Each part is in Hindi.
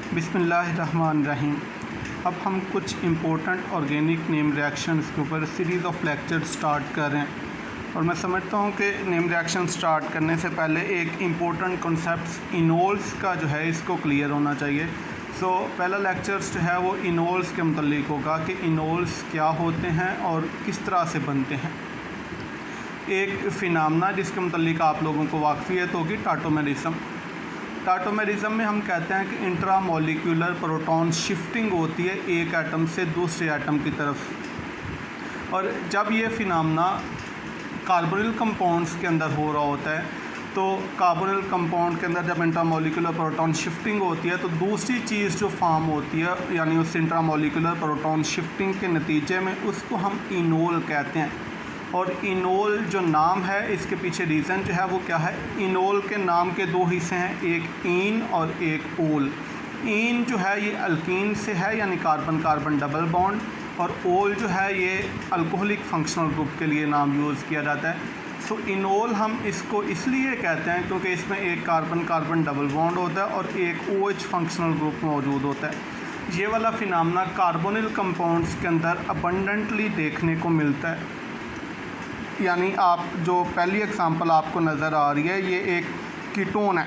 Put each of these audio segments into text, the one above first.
बिस्मिल्लाहिर्रहमानिर्रहीम। अब हम कुछ इम्पोर्टेंट ऑर्गेनिक नेम रिएक्शंस के ऊपर सीरीज़ ऑफ लेक्चर स्टार्ट कर रहे हैं और मैं समझता हूँ कि नेम रिएक्शन स्टार्ट करने से पहले एक इम्पोर्टेंट कॉन्सेप्ट इनोल्स का जो है इसको क्लियर होना चाहिए। पहला लेक्चर्स जो है वो इनोल्स के मुतल्लिक होगा कि इनोल्स क्या होते हैं और किस तरह से बनते हैं। एक फिनामना जिसके मुतल्लिक आप लोगों को वाक़फ़ियत होगी टाटोमेरिज्म। टाटोमेरिज्म में हम कहते हैं कि इंट्रामोलिक्यूलर प्रोटॉन शिफ्टिंग होती है एक एटम से दूसरे एटम की तरफ, और जब ये फिनामना कार्बोनिल कंपाउंड्स के अंदर हो रहा होता है तो कार्बोनिल कंपाउंड के अंदर जब इंट्रामोलिक्यूलर प्रोटॉन शिफ्टिंग होती है तो दूसरी चीज़ जो फॉर्म होती है यानी उस इंट्रामोलिक्यूलर प्रोटॉन शिफ्टिंग के नतीजे में उसको हम इनोल कहते हैं। और इनोल जो नाम है इसके पीछे रीज़न जो है वो क्या है, इनोल के नाम के दो हिस्से हैं, एक ईन और एक ओल। ईन जो है ये अल्कीन से है यानी कार्बन कार्बन डबल बॉन्ड, और ओल जो है ये अल्कोहलिक फंक्शनल ग्रुप के लिए नाम यूज़ किया जाता है। इनोल हम इसको इसलिए कहते हैं क्योंकि इसमें एक कार्बन कार्बन डबल बॉन्ड होता है और एक OH फंक्शनल ग्रुप मौजूद होता है। ये वाला फिनामना कार्बोनिल कंपाउंड्स के अंदर अबंडेंटली देखने को मिलता है। यानी आप जो पहली एग्जांपल आपको नज़र आ रही है ये एक कीटोन है,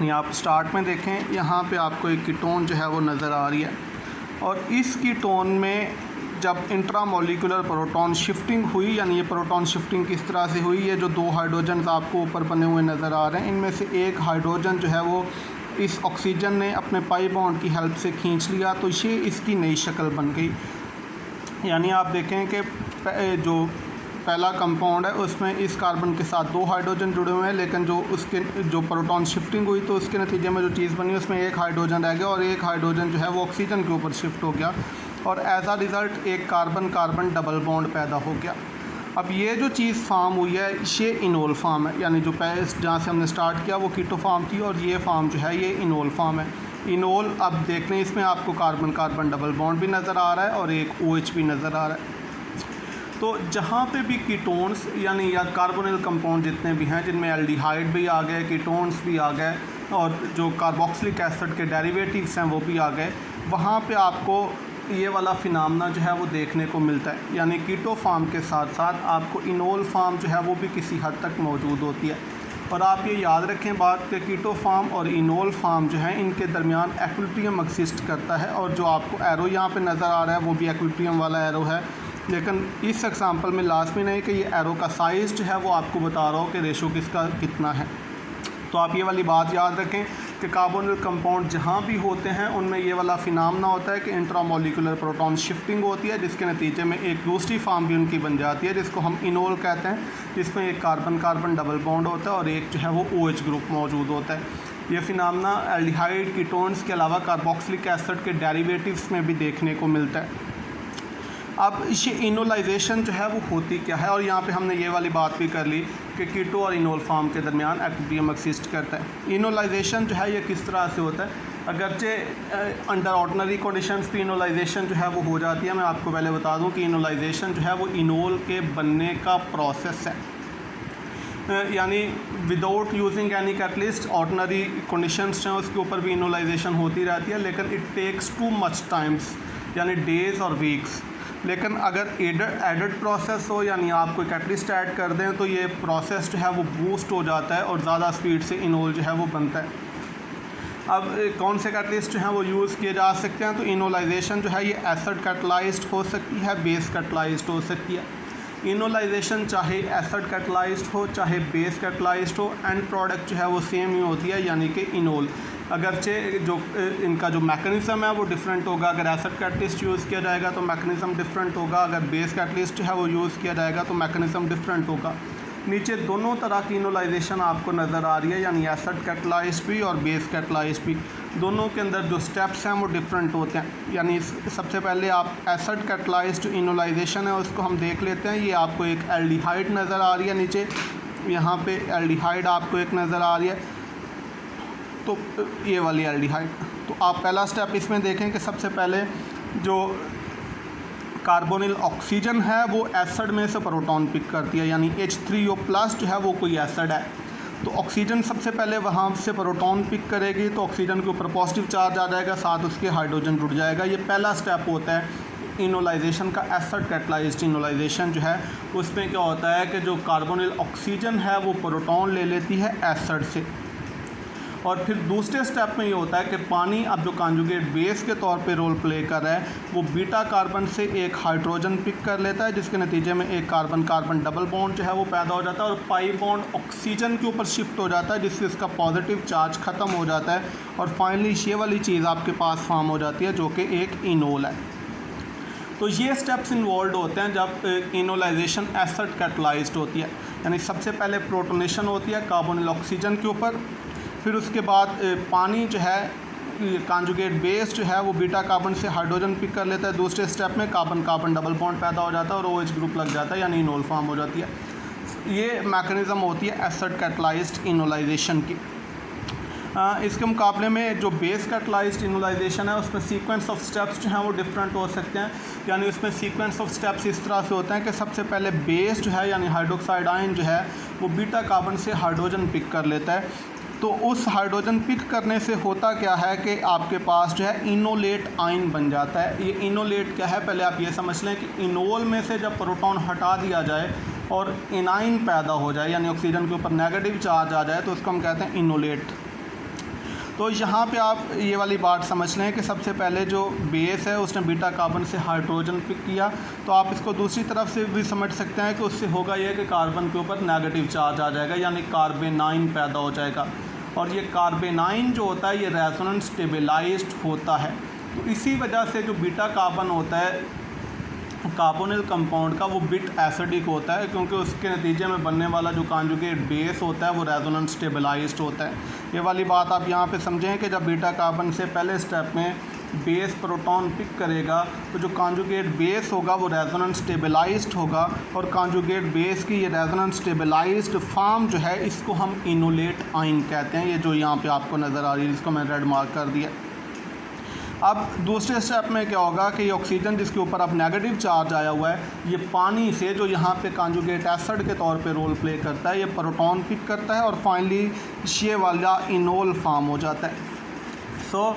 ये आप स्टार्ट में देखें यहाँ पे आपको एक कीटोन जो है वो नज़र आ रही है, और इस कीटोन में जब इंट्रामोलिकुलर प्रोटॉन शिफ्टिंग हुई, यानी ये प्रोटॉन शिफ्टिंग किस तरह से हुई, ये जो दो हाइड्रोजन आपको ऊपर बने हुए नज़र आ रहे हैं इनमें से एक हाइड्रोजन जो है वो इस ऑक्सीजन ने अपने पाई बॉन्ड की हेल्प से खींच लिया तो ये इसकी नई शक्ल बन गई। यानी आप देखें कि जो पहला कंपाउंड है उसमें इस कार्बन के साथ दो हाइड्रोजन जुड़े हुए हैं, लेकिन जो प्रोटॉन शिफ्टिंग हुई तो उसके नतीजे में जो चीज़ बनी उसमें एक हाइड्रोजन रह गया और एक हाइड्रोजन जो है वो ऑक्सीजन के ऊपर शिफ्ट हो गया, और एज आ रिज़ल्ट एक कार्बन कार्बन डबल बॉन्ड पैदा हो गया। अब ये जो चीज़ फार्म हुई है ये इनोल फार्म है, यानी जो पहले जहाँ से हमने स्टार्ट किया वो कीटो फार्म थी और ये फार्म जो है ये इनोल फार्म है। इनोल अब देख लें इसमें आपको कार्बन कार्बन डबल बॉन्ड भी नज़र आ रहा है और एक OH भी नज़र आ रहा है। तो जहाँ पे भी कीटोन्स यानी या कार्बोनिल कंपाउंड जितने भी हैं जिनमें एल्डिहाइड भी आ गए, कीटोन्स भी आ गए और जो कार्बोक्सिलिक एसिड के डेरिवेटिव्स हैं वो भी आ गए, वहाँ पे आपको ये वाला फिनामना जो है वो देखने को मिलता है। यानी कीटो फार्म के साथ साथ आपको इनोल फार्म जो है वो भी किसी हद तक मौजूद होती है। और आप ये याद रखें बात कि कीटो फार्म और इनोल फार्म जो है इनके दरमियान एक्विलिब्रियम एक्सिस्ट करता है, और जो आपको एरो यहाँ पे नज़र आ रहा है वो भी एक्विलिब्रियम वाला एरो है। लेकिन इस एग्जांपल में लास्ट में नहीं कि ये एरो का साइज़ जो है वो आपको बता रहा हो कि रेशो किसका कितना है। तो आप ये वाली बात याद रखें कि कार्बोनिल कंपाउंड जहाँ भी होते हैं उनमें ये वाला फिनामना होता है कि इंट्रामोलिकुलर प्रोटॉन शिफ्टिंग होती है, जिसके नतीजे में एक दूसरी फार्म भी उनकी बन जाती है जिसको हम इनोल कहते हैं, जिसमें एक कार्बन कार्बन डबल बॉन्ड होता है और एक जो है वो OH ग्रुप मौजूद होता है। ये फिनामना एल्डिहाइड कीटोन्स के अलावा कार्बोक्सिलिक एसिड के डेरिवेटिव्स में भी देखने को मिलता है। अब ये इनोलाइजेशन जो है वो होती क्या है, और यहाँ पे हमने ये वाली बात भी कर ली कि कीटो और इनोल फार्म के दरमियान एक्विलिब्रियम एक्सिस्ट करता है। इनोलाइजेशन जो है ये किस तरह से होता है, अगरचे अंडर ऑर्डिनरी कंडीशंस भी इनोलाइजेशन जो है वो हो जाती है। मैं आपको पहले बता दूं कि इनोलाइजेशन जो है वो इनोल के बनने का प्रोसेस है, यानी without using any catalyst ordinary conditions हैं उसके ऊपर भी इनोलाइजेशन होती रहती है, लेकिन it takes too much times यानी डेज़ और वीक्स। लेकिन अगर एडेड प्रोसेस हो यानी आप कोई कैटलिस्ट ऐड कर दें तो ये प्रोसेस जो है वो बूस्ट हो जाता है और ज़्यादा स्पीड से इनोल जो है वो बनता है। अब कौन से कैटलिस्ट जो हैं वो यूज़ किए जा सकते हैं, तो इनोलाइजेशन जो है ये एसिड कैटलाइज्ड हो सकती है, बेस कैटलाइज्ड हो सकती है। इनोलाइजेशन चाहे एसिड कैटलाइज्ड हो चाहे बेस कैटलाइज्ड हो, एंड प्रोडक्ट जो है वो सेम ही होती है यानी कि इनोल। अगरचे जो इनका जो मैकेनिज़्म है वो डिफरेंट होगा, अगर एसिड कैटलिस्ट यूज़ किया जाएगा तो मैकेनिज़्म डिफरेंट होगा, अगर बेस कैटलिस्ट है वो यूज़ किया जाएगा तो मैकेनिज़्म डिफरेंट होगा। नीचे दोनों तरह की इनोलाइजेशन आपको नज़र आ रही है, यानी एसिड कैटलाइज्ड भी और बेस कैटलाइज्ड भी, दोनों के अंदर जो स्टेप्स हैं वो डिफरेंट होते हैं। यानी सबसे पहले आप एसिड कैटलाइज्ड एनोलाइजेशन है उसको हम देख लेते हैं। ये आपको एक एल्डिहाइड नज़र आ रही है, नीचे यहाँ पे एल्डिहाइड आपको एक नज़र आ रही है, तो ये वाली एल्डिहाइड। तो आप पहला स्टेप इसमें देखें कि सबसे पहले जो कार्बोनिल ऑक्सीजन है वो एसिड में से प्रोटॉन पिक करती है, यानी H3O+ जो है वो कोई एसिड है। तो ऑक्सीजन सबसे पहले वहाँ से प्रोटॉन पिक करेगी, तो ऑक्सीजन के ऊपर पॉजिटिव चार्ज आ जाएगा, साथ उसके हाइड्रोजन जुड़ जाएगा। ये पहला स्टेप होता है इनोलाइजेशन का, एसिड कैटलाइज्ड इनोलाइजेशन जो है उसमें क्या होता है कि जो कार्बोनिल ऑक्सीजन है वो प्रोटॉन ले लेती है एसिड से। और फिर दूसरे स्टेप में ये होता है कि पानी अब जो कॉन्जुगेट बेस के तौर पे रोल प्ले कर रहा है वो बीटा कार्बन से एक हाइड्रोजन पिक कर लेता है, जिसके नतीजे में एक कार्बन कार्बन डबल बॉन्ड जो है वो पैदा हो जाता है और पाई बॉन्ड ऑक्सीजन के ऊपर शिफ्ट हो जाता है, जिससे इसका पॉजिटिव चार्ज ख़त्म हो जाता है और फाइनली ये वाली चीज़ आपके पास फॉर्म हो जाती है जो कि एक इनोल है। तो ये स्टेप्स इन्वॉल्व होते हैं जब इनोलाइजेशन एसिड कैटलाइज्ड होती है, यानी सबसे पहले प्रोटोनेशन होती है कार्बोनिल ऑक्सीजन के ऊपर, फिर उसके बाद पानी जो है कॉन्जुगेट बेस जो है वो बीटा कार्बन से हाइड्रोजन पिक कर लेता है, दूसरे स्टेप में कार्बन कार्बन डबल बॉन्ड पैदा हो जाता है और OH ग्रुप लग जाता है, यानी इनोल फॉर्म हो जाती है। ये मैकेनिज़्म होती है एसिड कैटलाइज्ड इनोलाइजेशन की। इसके मुकाबले में जो बेस कैटलाइज्ड इनोलाइजेशन है उसमें सीक्वेंस ऑफ स्टेप्स जो हैं वो डिफरेंट हो सकते हैं, यानी उसमें सीक्वेंस ऑफ स्टेप्स इस तरह से होते हैं कि सबसे पहले बेस जो है यानी हाइड्रोक्साइड आयन जो है वो बीटा कार्बन से हाइड्रोजन पिक कर लेता है। तो उस हाइड्रोजन पिक करने से होता क्या है कि आपके पास जो है इनोलेट आयन बन जाता है। ये इनोलेट क्या है, पहले आप ये समझ लें कि इनोल में से जब प्रोटॉन हटा दिया जाए और इनाइन पैदा हो जाए, यानी ऑक्सीजन के ऊपर नेगेटिव चार्ज आ जाए, तो उसको हम कहते हैं इनोलेट। तो यहाँ पे आप ये वाली बात समझ लें कि सबसे पहले जो बेस है उसने बीटा कार्बन से हाइड्रोजन पिक किया, तो आप इसको दूसरी तरफ से भी समझ सकते हैं कि उससे होगा ये कि कार्बन के ऊपर नेगेटिव चार्ज आ जाएगा, यानी कार्बेनाइन पैदा हो जाएगा। और ये कार्बेनाइन जो होता है ये रेजोनेंस स्टेबलाइज्ड होता है। तो इसी वजह से जो बीटा कार्बन होता है कार्बोनिल कंपाउंड का वो बिट एसिडिक होता है, क्योंकि उसके नतीजे में बनने वाला जो कॉन्जुगेट बेस होता है वो रेजोनेंस स्टेबलाइज्ड होता है। ये वाली बात आप यहाँ पे समझें कि जब बीटा कार्बन से पहले स्टेप में बेस प्रोटॉन पिक करेगा तो जो कॉन्जुगेट बेस होगा वो रेजोनेंस स्टेबलाइज्ड होगा, और कॉन्जुगेट बेस की ये रेजोनेंस स्टेबलाइज्ड फॉर्म जो है इसको हम इनोलेट आयन कहते हैं। ये जो यहाँ पे आपको नज़र आ रही है इसको मैंने रेड मार्क कर दिया। अब दूसरे स्टेप में क्या होगा कि ये ऑक्सीजन जिसके ऊपर अब नेगेटिव चार्ज आया हुआ है ये पानी से जो यहाँ पे कॉन्जुगेट एसिड के तौर पे रोल प्ले करता है ये प्रोटॉन पिक करता है और फाइनली ये वाला इनोल फॉर्म हो जाता है। सो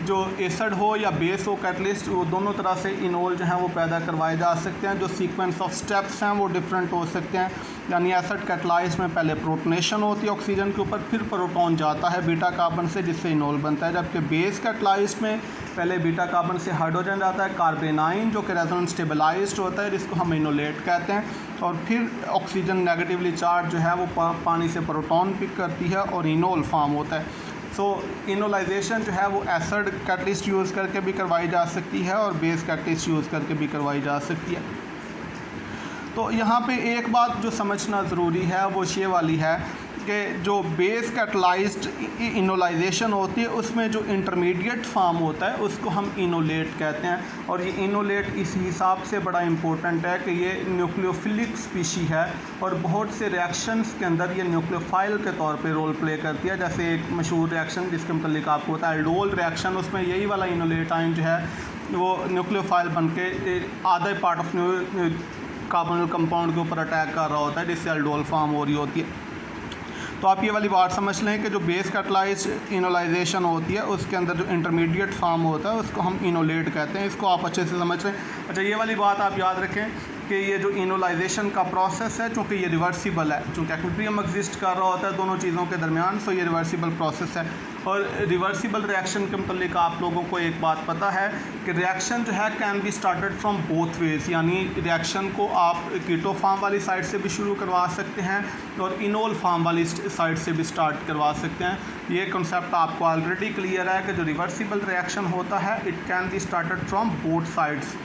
जो एसिड हो या बेस हो कैटलिस्ट वो दोनों तरह से इनोल जो हैं वो पैदा करवाए जा सकते हैं। जो सीक्वेंस ऑफ स्टेप्स हैं वो डिफरेंट हो सकते हैं, यानी एसिड कैटलाइज में पहले प्रोटोनेशन होती है ऑक्सीजन के ऊपर, फिर प्रोटॉन जाता है बीटा कार्बन से जिससे इनोल बनता है, जबकि बेस कैटलाइज में पहले बीटा कार्बन से हाइड्रोजन जाता है कार्बेनाइन जो कि रेजोनेंस स्टेबलाइज्ड होता है जिसको हम इनोलेट कहते हैं, और फिर ऑक्सीजन नेगेटिवली चार्ज जो है वो पानी से प्रोटॉन पिक करती है और इनोल फॉर्म होता है। सो इनोलाइजेशन जो है वो एसिड कैटलिस्ट यूज़ करके भी करवाई जा सकती है और बेस कैटलिस्ट यूज़ करके भी करवाई जा सकती है। तो यहाँ पे एक बात जो समझना ज़रूरी है वो ये वाली है कि जो बेस कैटलाइज्ड इनोलाइजेशन होती है उसमें जो इंटरमीडिएट फॉर्म होता है उसको हम इनोलेट कहते हैं, और ये इनोलेट इस हिसाब से बड़ा इम्पोर्टेंट है कि ये न्यूक्लियोफिलिक स्पीशी है और बहुत से रिएक्शंस के अंदर ये न्यूक्लियोफाइल के तौर पे रोल प्ले करती है। जैसे एक मशहूर रिएक्शन जिसके मतलब आपको होता है एल्डोल रिएक्शन, उसमें यही वाला इनोलेट आयन जो है वो न्यूक्लियोफाइल बन के आधा पार्ट ऑफ कार्बोनिल कंपाउंड के ऊपर अटैक कर रहा होता है जिससे एल्डोल फॉर्म हो रही होती है। तो आप ये वाली बात समझ लें कि जो बेस कैटलाइज्ड इनोलाइजेशन होती है उसके अंदर जो इंटरमीडिएट फॉर्म होता है उसको हम इनोलेट कहते हैं। इसको आप अच्छे से समझ लें। अच्छा, ये वाली बात आप याद रखें कि ये जो इनोलाइजेशन का प्रोसेस है चूँकि ये रिवर्सिबल है, चूँकि एक्विलिब्रियम एग्जिस्ट कर रहा होता है दोनों चीज़ों के दरमियान, सो ये रिवर्सिबल प्रोसेस है। और रिवर्सिबल रिएक्शन के मतलब आप लोगों को एक बात पता है कि रिएक्शन जो है can be started from both ways, यानी रिएक्शन को आप कीटो फॉर्म वाली साइड से भी शुरू करवा सकते हैं और इनोल फॉर्म वाली साइड से भी स्टार्ट करवा सकते हैं। ये कॉन्सेप्ट आपको ऑलरेडी क्लियर है कि जो रिवर्सिबल रिएक्शन होता है it can be started from both sides.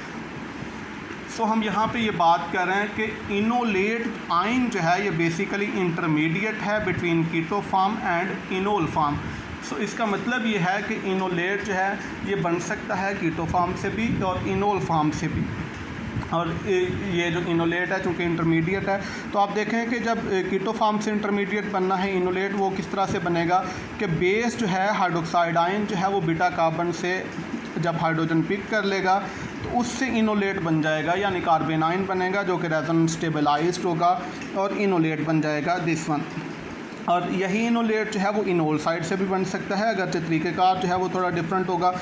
So हम यहाँ पे ये बात कर रहे हैं कि इनोलेट आयन जो है ये बेसिकली इंटरमीडिएट है between keto form and enol form. So इसका मतलब ये है कि इनोलेट जो है ये बन सकता है कीटो फॉर्म से भी और इनोल फॉर्म से भी, और ये जो इनोलेट है चूँकि इंटरमीडिएट है तो आप देखें कि जब कीटो फॉर्म से इंटरमीडिएट बनना है इनोलेट वो किस तरह से बनेगा कि बेस जो है हाइड्रोक्साइड आयन जो है वो बीटा कार्बन से जब हाइड्रोजन पिक कर लेगा तो उससे इनोलेट बन जाएगा, यानी कार्बेनाइन बनेगा जो कि रेजोनेंस स्टेबलाइज्ड होगा और इनोलेट बन जाएगा दिस वन। और यही इनोलेट जो है वो इनोल साइड से भी बन सकता है, अगरचे तरीक़ेकार जो है वो थोड़ा डिफरेंट होगा।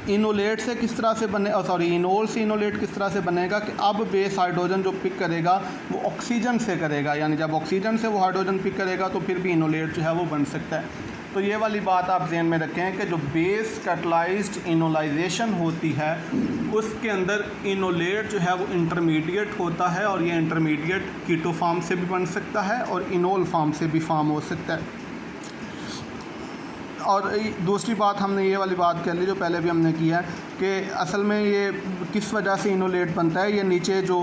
इनोलेट से किस तरह से बने इनोल से इनोलेट किस तरह से बनेगा कि अब बेस हाइड्रोजन जो पिक करेगा वो ऑक्सीजन से करेगा, यानी जब ऑक्सीजन से वो हाइड्रोजन पिक करेगा तो फिर भी इनोलेट जो है वो बन सकता है। तो ये वाली बात आप ज़हन में रखें कि जो बेस कैटलाइज्ड इनोलाइजेशन होती है उसके अंदर इनोलेट जो है वो इंटरमीडिएट होता है, और ये इंटरमीडिएट कीटो फॉर्म से भी बन सकता है और इनोल फॉर्म से भी फॉर्म हो सकता है। और दूसरी बात हमने ये वाली बात कर ली जो पहले भी हमने किया है कि असल में ये किस वजह से इनोलेट बनता है। ये नीचे जो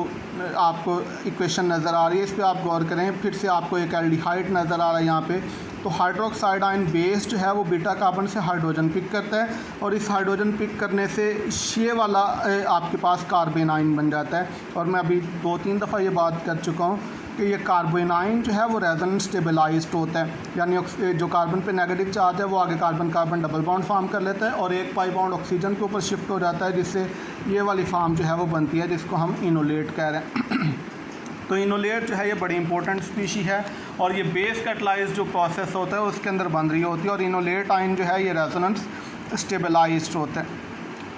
आपको इक्वेशन नज़र आ रही है इस पर आप गौर करें, फिर से आपको एक एल्डिहाइड नज़र आ रहा है यहाँ पे। तो हाइड्रोक्साइड आयन बेस जो है वो बीटा कार्बन से हाइड्रोजन पिक करता है, और इस हाइड्रोजन पिक करने से ये वाला आपके पास कार्बन आयन बन जाता है। और मैं अभी 2-3 दफ़ा ये बात कर चुका हूँ कि ये कार्बन आयन जो है वो रेजोनेंस स्टेबलाइज्ड होता है, यानी जो कार्बन पे नेगेटिव चार्ज है वो आगे carbon carbon double bond form कर लेता है और एक पाई बॉन्ड ऑक्सीजन के ऊपर शिफ्ट हो जाता है, जिससे ये वाली फॉर्म जो है वो बनती है जिसको हम इनोलेट कह रहे हैं। तो इनोलेट जो है ये बड़ी इंपॉर्टेंट स्पीशी है, और ये बेस कैटलाइज्ड जो प्रोसेस होता है उसके अंदर बन रही होती है, और इनोलेट आयन जो है ये रेजोनेंस स्टेबलाइज्ड होता है।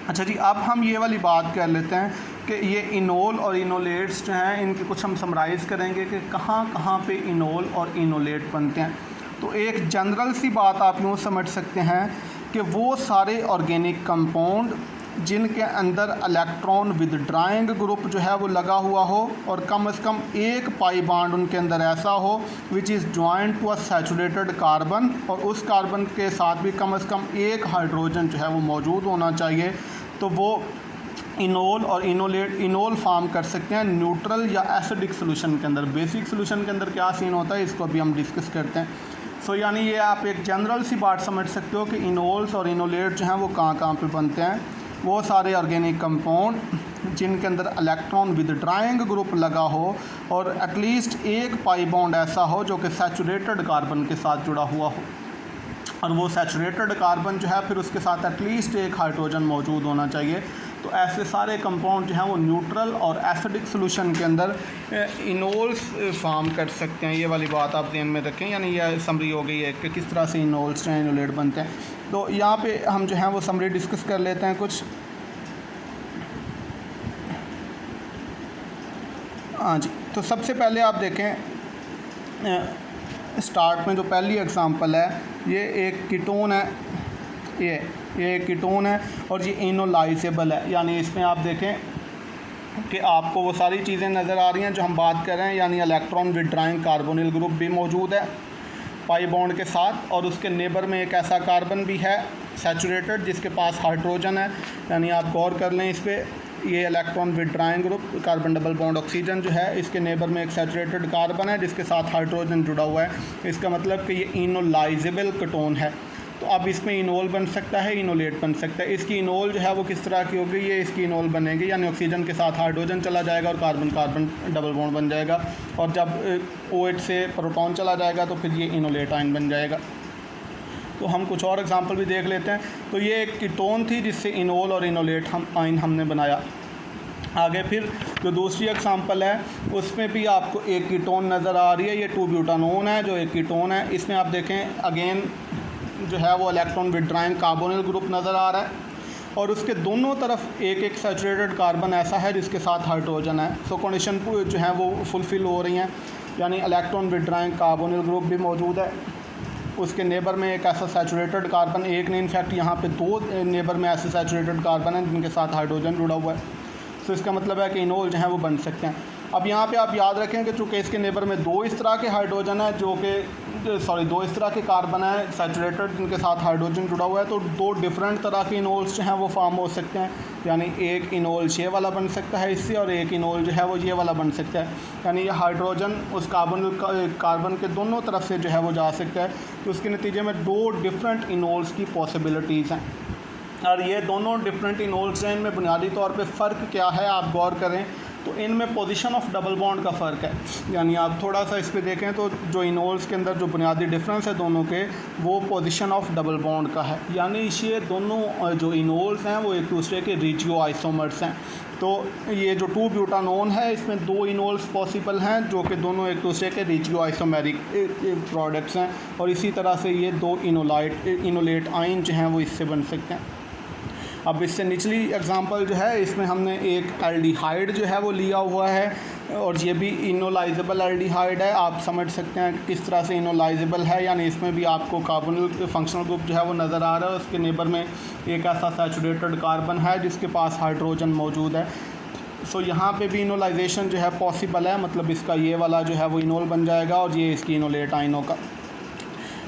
अच्छा जी, अब हम ये वाली बात कर लेते हैं कि ये इनोल और इनोलेट्स जो हैं इनके कुछ हम समराइज़ करेंगे कि कहाँ कहाँ पे इनोल और इनोलेट बनते हैं। तो एक जनरल सी बात आप यूँ समझ सकते हैं कि वो सारे ऑर्गेनिक कंपाउंड जिनके अंदर इलेक्ट्रॉन विदड्राइंग ग्रुप जो है वो लगा हुआ हो, और कम से कम एक पाई बॉन्ड उनके अंदर ऐसा हो which is joint to a saturated carbon, और उस कार्बन के साथ भी कम से कम एक हाइड्रोजन जो है वो मौजूद होना चाहिए, तो वो इनोल और इनोल फार्म कर सकते हैं न्यूट्रल या एसिडिक सोल्यूशन के अंदर। बेसिक सोल्यूशन के अंदर क्या सीन होता है इसको भी हम डिस्कस करते हैं। सो यानी ये आप एक जनरल सी बात समझ सकते हो कि इनोल्स और इनोलेट जो हैं वो कहाँ कहाँ पे बनते हैं। वो सारे ऑर्गेनिक कंपाउंड जिनके अंदर इलेक्ट्रॉन विदड्राइंग ग्रुप लगा हो और एटलीस्ट एक पाई बॉन्ड ऐसा हो जो कि सैचुरेटेड कार्बन के साथ जुड़ा हुआ हो, और वो सैचुरेटेड कार्बन जो है फिर उसके साथ एटलीस्ट एक हाइड्रोजन मौजूद होना चाहिए। तो ऐसे सारे कंपाउंड जो हैं वो न्यूट्रल और एसिडिक सोल्यूशन के अंदर इनोल्स फार्म कर सकते हैं। ये वाली बात आप ध्यान में रखें, यानी यह समरी हो गई है कि किस तरह से इनोल्स जो हैं इनोलेट बनते हैं। तो यहाँ पे हम जो हैं वो समरी डिस्कस कर लेते हैं कुछ। हाँ जी, तो सबसे पहले आप देखें स्टार्ट में जो पहली एग्जांपल है ये एक कीटोन है, ये कीटोन है और ये इनोलाइजेबल है, यानी इसमें आप देखें कि आपको वो सारी चीज़ें नज़र आ रही हैं जो हम बात कर रहे हैं, यानी इलेक्ट्रॉन विदड्राइंग कार्बोनिल ग्रुप भी मौजूद है पाई बॉन्ड के साथ, और उसके नेबर में एक ऐसा कार्बन भी है सैचुरेटेड जिसके पास हाइड्रोजन है। यानी आप गौर कर लें इस पर, ये electron withdrawing group carbon double bond oxygen जो है इसके नेबर में एक सैचुरेटेड कार्बन है जिसके साथ हाइड्रोजन जुड़ा हुआ है। इसका मतलब कि ये इनोलाइजेबल कीटोन है। तो अब इसमें इनोल बन सकता है, इनोलेट बन सकता है। इसकी इनोल जो है वो किस तरह की होगी, ये इसकी इनोल बनेगी, यानी ऑक्सीजन के साथ हाइड्रोजन चला जाएगा और कार्बन कार्बन डबल बॉन्ड बन जाएगा, और जब OH से प्रोटॉन चला जाएगा तो फिर ये इनोलेट आयन बन जाएगा। तो हम कुछ और एग्जांपल भी देख लेते हैं। तो ये एक कीटोन थी जिससे इनोल और इनोलेट आयन हमने बनाया। आगे फिर जो दूसरी एग्जांपल है उसमें भी आपको एक कीटोन नज़र आ रही है, ये 2-ब्यूटानोन है जो एक कीटोन है। इसमें आप देखें अगेन जो है वो इलेक्ट्रॉन विदड्राइंग कार्बोनिल ग्रुप नज़र आ रहा है, और उसके दोनों तरफ एक एक सैचुरेटेड कार्बन ऐसा है जिसके साथ हाइड्रोजन है। सो कंडीशन जो है वो फुलफ़िल हो रही हैं, यानी इलेक्ट्रॉन विदड्राइंग कार्बोनिल ग्रुप भी मौजूद है, उसके नेबर में एक ऐसा सैचुरेटेड कार्बन, एक नहीं इनफैक्ट यहाँ पे 2 नेबर में ऐसे सैचुरेटेड कार्बन हैं जिनके साथ हाइड्रोजन जुड़ा हुआ है। तो इसका मतलब है कि इनोल जो है वो बन सकते हैं। अब यहाँ पे आप याद रखें कि चूँकि इसके नेबर में 2 इस तरह के हाइड्रोजन है जो कि 2 इस तरह के कार्बन है सैचुरेटेड जिनके साथ हाइड्रोजन जुड़ा हुआ है, तो 2 डिफरेंट तरह के इनोल्स जो हैं वो फॉर्म हो सकते हैं। यानी एक इनोल ये वाला बन सकता है इससे, और एक इनोल जो है वो ये वाला बन सकता है, यानी ये हाइड्रोजन उस कार्बन के दोनों तरफ से जो है वो जा सकता है। तो उसके नतीजे में 2 डिफरेंट इनोल्स की पॉसिबिलिटीज़ हैं, और ये दोनों डिफरेंट इनोल्स हैं। इनमें बुनियादी तौर पे फ़र्क क्या है आप गौर करें तो इनमें पोजीशन ऑफ डबल बॉन्ड का फ़र्क है, यानी आप थोड़ा सा इस पे देखें तो जो इनोल्स के अंदर जो बुनियादी डिफरेंस है दोनों के, वो पोजीशन ऑफ डबल बॉन्ड का है। यानी ये दोनों जो इनोल्स हैं वो एक दूसरे के रेजियो आइसोमर्स हैं। तो ये जो 2-ब्यूटानोन है इसमें 2 इनोल्स पॉसिबल हैं जो कि दोनों एक दूसरे के रेजियो आइसोमेरिक प्रोडक्ट्स हैं, और इसी तरह से ये 2 इनोलेट आयन जो हैं वो इससे बन सकते हैं। अब इससे निचली एग्जांपल जो है इसमें हमने एक एल्डिहाइड जो है वो लिया हुआ है, और ये भी इनोलाइजेबल एल्डिहाइड है। आप समझ सकते हैं किस तरह से इनोलाइजेबल है, यानी इसमें भी आपको कार्बोनिल फंक्शनल ग्रुप जो है वो नज़र आ रहा है। उसके नेबर में एक ऐसा सैचुरेटेड कार्बन है जिसके पास हाइड्रोजन मौजूद है। सो यहाँ पे भी इनोलाइजेशन जो है पॉसिबल है, मतलब इसका ये वाला जो है वो इनोल बन जाएगा और ये इसकी इनोलेट आयनों का।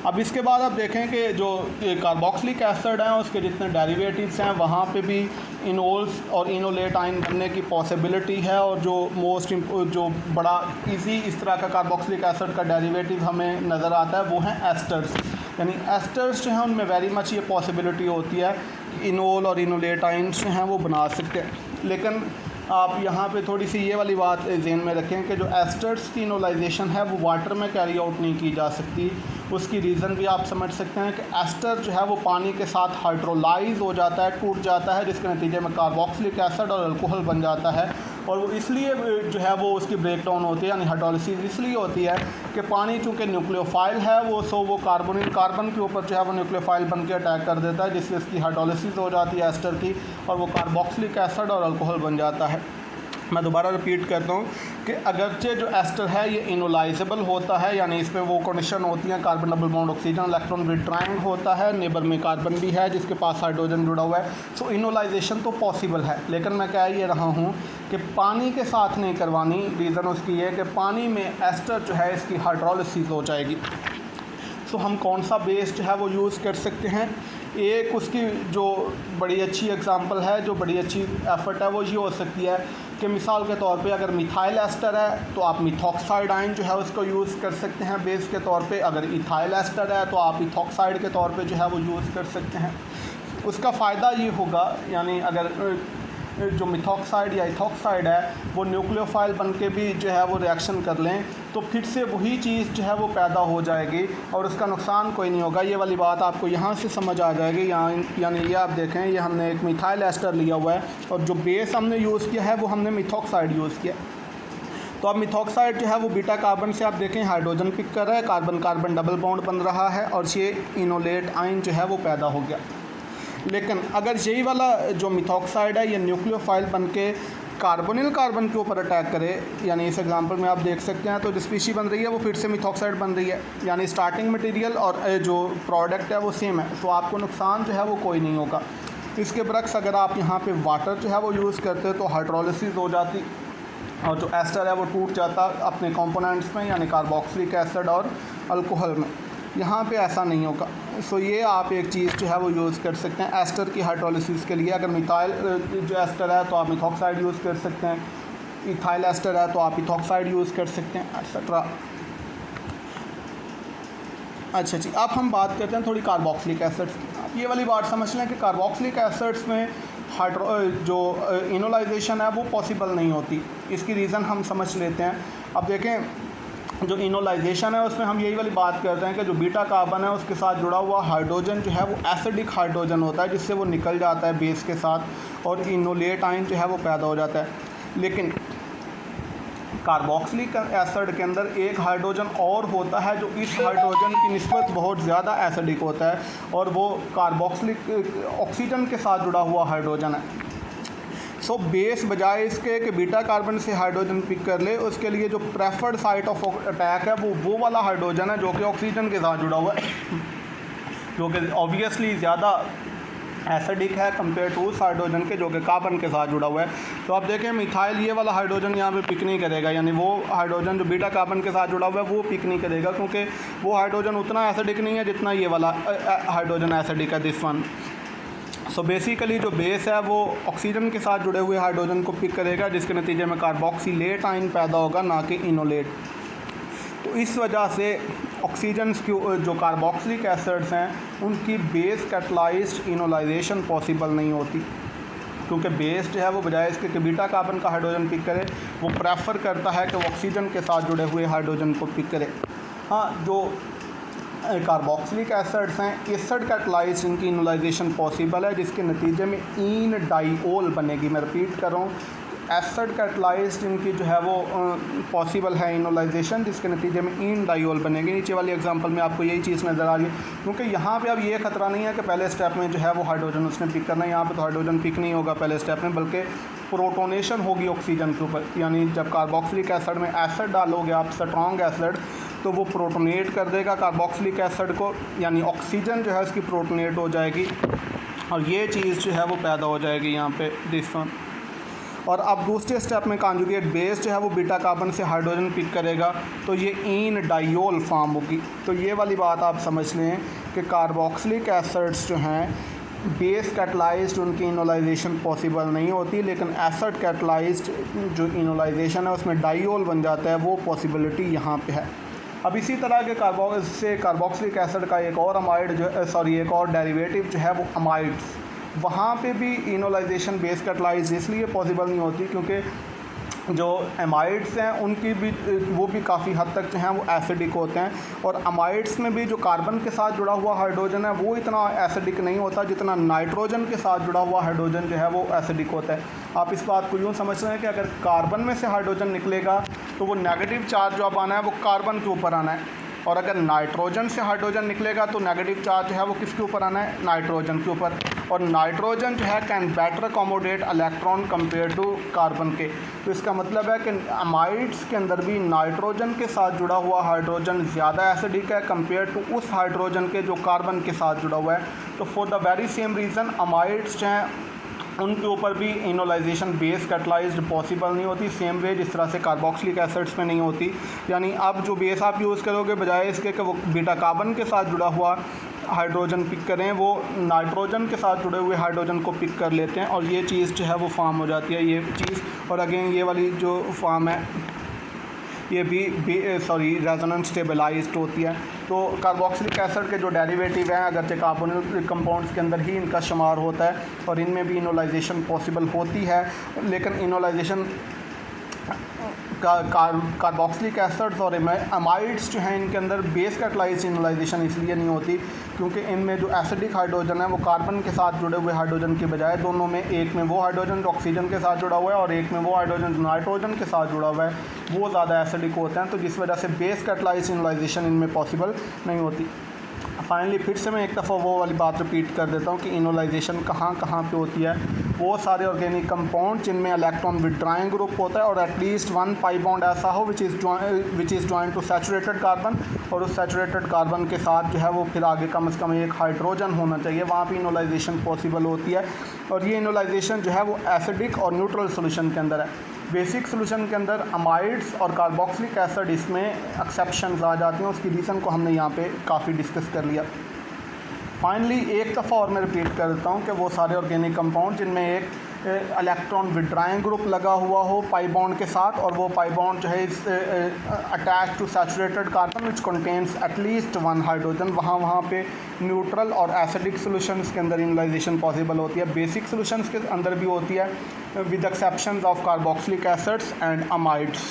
अब इसके बाद आप देखें कि जो कार्बोक्सिलिक एसिड हैं उसके जितने डेरिवेटिव्स हैं वहाँ पे भी इनोल्स और इनोलेट आयन बनने की पॉसिबिलिटी है। और जो बड़ा इजी इस तरह का कार्बोक्सिलिक एसिड का डेरिवेटिव हमें नज़र आता है वो हैं एस्टर्स। यानी एस्टर्स जो हैं उनमें वेरी मच ये पॉसिबिलिटी होती है कि इनोल और इनोलेट आयन्स जो हैं वो बना सकते हैं। लेकिन आप यहाँ पे थोड़ी सी ये वाली बात ज़हन में रखें कि जो एस्टर्स की इनोलाइजेशन है वो वाटर में कैरी आउट नहीं की जा सकती। उसकी रीज़न भी आप समझ सकते हैं कि एस्टर जो है वो पानी के साथ हाइड्रोलाइज हो जाता है, टूट जाता है, जिसके नतीजे में कार्बोक्सिलिक एसिड और अल्कोहल बन जाता है। और वो इसलिए जो है वो उसकी ब्रेक डाउन होती है, यानी हाइड्रोलिसिस इसलिए होती है कि पानी चूँकि न्यूक्लियोफाइल है वो कार्बन के ऊपर जो है वो न्यूक्लियोफाइल बन के अटैक कर देता है, जिससे इसकी हाइड्रोलिसिस हो जाती है एस्टर की, और वो कार्बोक्सिलिक एसिड और अल्कोहल बन जाता है। मैं दोबारा रिपीट करता हूँ कि अगरचे जो एस्टर है ये इनोलाइजेबल होता है, यानी इसमें वो कंडीशन होती है carbon double bond oxygen electron withdrawing होता है, नेबर में कार्बन भी है जिसके पास हाइड्रोजन जुड़ा हुआ है। सो इनोलाइजेशन तो पॉसिबल है, लेकिन मैं कह ये रहा हूँ कि पानी के साथ नहीं करवानी। रीज़न उसकी है कि पानी में एस्टर जो है इसकी हाइड्रोलिसिस हो जाएगी। सो हम कौन सा बेस जो है वो यूज़ कर सकते हैं? एक उसकी जो बड़ी अच्छी एग्जांपल है, जो बड़ी अच्छी एफर्ट है, वो ये हो सकती है कि मिसाल के तौर पे अगर मिथाइल एस्टर है तो आप मिथॉक्साइड आयन जो है उसको यूज़ कर सकते हैं बेस के तौर पे। अगर इथाइल एस्टर है तो आप इथॉक्साइड के तौर पे जो है वो यूज़ कर सकते हैं। उसका फ़ायदा ये होगा, यानी अगर जो मिथॉक्साइड या इथॉक्साइड है वो न्यूक्लियोफाइल बन के भी जो है वो रिएक्शन कर लें तो फिर से वही चीज़ जो है वो पैदा हो जाएगी और उसका नुकसान कोई नहीं होगा। ये वाली बात आपको यहाँ से समझ आ जाएगी। यानी ये आप देखें, ये हमने एक मिथाइल एस्टर लिया हुआ है और जो बेस हमने यूज़ किया है वो हमने मिथॉक्साइड यूज़ किया। तो अब मिथॉक्साइड जो है वो बीटा कार्बन से आप देखें हाइड्रोजन पिक कर रहा है, कार्बन कार्बन डबल बॉन्ड बन रहा है और ये इनोलेट आयन जो है वो पैदा हो गया। लेकिन अगर यही वाला जो मिथॉक्साइड है ये न्यूक्लियोफाइल बन के कार्बोनिल कार्बन के ऊपर अटैक करे, यानी इस एग्जांपल में आप देख सकते हैं तो जो स्पीशी बन रही है वो फिर से मिथॉक्साइड बन रही है, यानी स्टार्टिंग मटेरियल और जो प्रोडक्ट है वो सेम है, तो आपको नुकसान जो है वो कोई नहीं होगा। इसके बरक्स अगर आप यहाँ पे वाटर जो है वो यूज़ करते तो हाइड्रोलिसिस हो जाती और जो एस्टर है वो टूट जाता अपने कंपोनेंट्स में, यानी कार्बोक्सिलिक एसिड और अल्कोहल में। यहाँ पे ऐसा नहीं होगा। सो ये आप एक चीज़ जो है वो यूज़ कर सकते हैं एस्टर की हाइड्रोलिसिस के लिए। अगर मिथाइल जो एस्टर है तो आप मिथॉक्साइड यूज़ कर सकते हैं, इथाइल एस्टर है तो आप इथॉक्साइड यूज़ कर सकते हैं, एक्सेट्रा। अच्छा जी, अब हम बात करते हैं थोड़ी कार्बोक्सिलिक एसिड्स की। आप ये वाली बात समझ लें कि कार्बोक्सिलिक एसिड्स में जो इनोलाइजेशन है वो पॉसिबल नहीं होती। इसकी रीज़न हम समझ लेते हैं। अब देखें, जो इनोलाइजेशन है उसमें हम यही वाली बात करते हैं कि जो बीटा कार्बन है उसके साथ जुड़ा हुआ हाइड्रोजन जो है वो एसिडिक हाइड्रोजन होता है, जिससे वो निकल जाता है बेस के साथ और इनोलेट आयन जो है वो पैदा हो जाता है। लेकिन कार्बोक्सिलिक एसिड के अंदर एक हाइड्रोजन और होता है जो इस हाइड्रोजन की निस्बत बहुत ज़्यादा एसिडिक होता है और वो कार्बोक्सिलिक ऑक्सीजन के साथ जुड़ा हुआ हाइड्रोजन है। सो बेस बजाय इसके कि बीटा कार्बन से हाइड्रोजन पिक कर ले, उसके लिए जो प्रेफर्ड साइट ऑफ अटैक है वो वाला हाइड्रोजन है जो कि ऑक्सीजन के साथ जुड़ा हुआ है, जो कि ऑब्वियसली ज़्यादा एसिडिक है कंपेयर टू उस हाइड्रोजन के जो कि कार्बन के साथ जुड़ा हुआ है। तो आप देखें मिथाइल ये वाला हाइड्रोजन यहाँ पे पिक नहीं करेगा, यानी वो हाइड्रोजन जो बीटा कार्बन के साथ जुड़ा हुआ है वो पिक नहीं करेगा, क्योंकि वो हाइड्रोजन उतना एसिडिक नहीं है जितना ये वाला हाइड्रोजन एसिडिक है, दिस वन। सो बेसिकली जो बेस है वो ऑक्सीजन के साथ जुड़े हुए हाइड्रोजन को पिक करेगा, जिसके नतीजे में कार्बोक्सिलेट आयन पैदा होगा, ना कि इनोलेट। तो इस वजह से ऑक्सीजन की जो कार्बोक्सिलिक एसिड्स हैं उनकी बेस कैटलाइज्ड इनोलाइजेशन पॉसिबल नहीं होती। क्योंकि बेस जो है वो बजाय इसके कि बीटा कार्बन का हाइड्रोजन पिक करे, वो प्रेफर करता है कि वो ऑक्सीजन के साथ जुड़े हुए हाइड्रोजन को पिक करे। हाँ, जो कार्बोक्सिलिक एसिड्स हैं, एसिड कैटलाइज इनकी इनोलाइजेशन पॉसिबल है, जिसके नतीजे में इन डाइओल बनेगी। मैं रिपीट कर रहा हूँ, एसिड कैटलाइज्ड इनकी जो है वो पॉसिबल है इनोलाइजेशन, जिसके नतीजे में इन डाइओल बनेगी। नीचे वाली एग्जांपल में आपको यही चीज़ नज़र आ रही है, क्योंकि यहाँ पे अब ये खतरा नहीं है कि पहले स्टेप में जो है वो हाइड्रोजन उसने पिक करना है। यहाँ पे तो हाइड्रोजन पिक नहीं होगा पहले स्टेप में, बल्कि प्रोटोनेशन होगी ऑक्सीजन के ऊपर। यानी जब कार्बोक्सिलिक एसिड में एसिड डालोगे आप, स्ट्रॉन्ग एसिड, तो वो प्रोटोनेट कर देगा कार्बोक्सिलिक एसिड को, यानी ऑक्सीजन जो है उसकी प्रोटोनेट हो जाएगी, और ये चीज़ जो है वो पैदा हो जाएगी यहाँ पे दिस वन। और अब दूसरे स्टेप में कॉन्जुगेट बेस जो है वो बीटा कार्बन से हाइड्रोजन पिक करेगा, तो ये इन डाइओल फॉर्म होगी। तो ये वाली बात आप समझ लें कि कार्बोक्सिलिक एसिड्स जो हैं बेस कैटलाइज्ड, उनकी इनोलाइजेशन पॉसिबल नहीं होती, लेकिन एसिड कैटलाइज्ड जो इनोलाइजेशन है उसमें डाइओल बन जाता है, वो पॉसिबिलिटी यहाँ पे है। अब इसी तरह के कार्बोक्सिलिक एसिड का एक और अमाइड जो एक और डेरिवेटिव जो है वो अमाइड्स, वहाँ पे भी इनोलाइजेशन बेस कैटलाइज इसलिए पॉसिबल नहीं होती क्योंकि जो एमाइड्स हैं उनकी भी वो भी काफ़ी हद तक जो हैं वो एसिडिक होते हैं, और अमाइड्स में भी जो कार्बन के साथ जुड़ा हुआ हाइड्रोजन है वो इतना एसिडिक नहीं होता जितना नाइट्रोजन के साथ जुड़ा हुआ हाइड्रोजन जो है वो एसिडिक होता है। आप इस बात को यूँ समझ रहे हैं कि अगर कार्बन में से हाइड्रोजन निकलेगा तो वो नेगेटिव चार्ज जो अब आना है वो कार्बन के ऊपर आना है, और अगर नाइट्रोजन से हाइड्रोजन निकलेगा तो नेगेटिव चार्ज जो है वो किसके ऊपर आना है, नाइट्रोजन के ऊपर। और नाइट्रोजन जो है can better accommodate electron compare to carbon के। तो इसका मतलब है कि अमाइड्स के अंदर भी नाइट्रोजन के साथ जुड़ा हुआ हाइड्रोजन ज़्यादा एसिडिक है कंपेयर टू उस हाइड्रोजन के जो कार्बन के साथ जुड़ा हुआ है। तो for the very same reason amides जो हैं उनके ऊपर भी इनोलाइजेशन बेस कैटलाइज्ड पॉसिबल नहीं होती, सेम वे जिस तरह से कार्बोक्सिलिक एसिड्स में नहीं होती। यानी अब जो बेस आप यूज़ करोगे बजाय इसके कि वो बीटा कार्बन के साथ जुड़ा हुआ हाइड्रोजन पिक करें, वो नाइट्रोजन के साथ जुड़े हुए हाइड्रोजन को पिक कर लेते हैं, और ये चीज़ जो है वो फॉर्म हो जाती है, ये चीज़। और अगेन ये वाली जो फॉर्म है ये भी रेजोनेंस स्टेबलाइज्ड होती है। तो कार्बोक्सिलिक एसिड के जो डेरिवेटिव हैं अगरचे कार्बोनिल कंपाउंड्स के अंदर ही इनका शुमार होता है, और इनमें भी इनोलाइजेशन पॉसिबल होती है, लेकिन इनोलाइजेशन कार्बोक्सिलिक एसिड्स और अमाइड्स जो हैं इनके अंदर बेस कैटलाइज्ड इनोलाइजेशन इसलिए नहीं होती क्योंकि इनमें जो एसिडिक हाइड्रोजन है वो कार्बन के साथ जुड़े हुए हाइड्रोजन के बजाय दोनों में, एक में वो हाइड्रोजन जो ऑक्सीजन के साथ जुड़ा हुआ है और एक में वो हाइड्रोजन जो नाइट्रोजन के साथ जुड़ा हुआ है, वो ज़्यादा एसिडिक होते हैं, तो जिस वजह से बेस कैटलाइज्ड इनोलाइजेशन इनमें पॉसिबल नहीं होती। फाइनली फिर से मैं एक दफ़ा वो वाली बात रिपीट कर देता हूँ कि इनोलाइजेशन कहाँ कहाँ पे होती है। वो सारे ऑर्गेनिक कंपाउंड जिनमें इलेक्ट्रॉन विड्राइंग ग्रुप होता है और एटलीस्ट वन पाई बॉन्ड ऐसा हो which is joint to saturated carbon, और उस सैचुरेटेड कार्बन के साथ जो है वो फिर आगे कम से कम एक हाइड्रोजन होना चाहिए, वहाँ पे इनोलाइजेशन पॉसिबल होती है। और ये इनोलाइजेशन जो है वो एसिडिक और न्यूट्रल सोल्यूशन के अंदर है। बेसिक सोल्यूशन के अंदर अमाइड्स और कार्बोक्सिलिक एसिड इसमें एक्सेप्शंस आ जाती हैं, उसकी रीज़न को हमने यहाँ पे काफ़ी डिस्कस कर लिया। फाइनली एक दफ़ा और मैं रिपीट कर देता हूँ कि वो सारे ऑर्गेनिक कंपाउंड जिनमें एक इलेक्ट्रॉन विड्राइंग ग्रुप लगा हुआ हो पाई बॉन्ड के साथ, और वो पाई बॉन्ड जो है attach to saturated carbon which contains at least one hydrogen, वहाँ पे न्यूट्रल और एसिडिक सॉल्यूशंस के अंदर इनोलाइजेशन पॉसिबल होती है। बेसिक सॉल्यूशंस के अंदर भी होती है with exception of carboxylic acids and amides.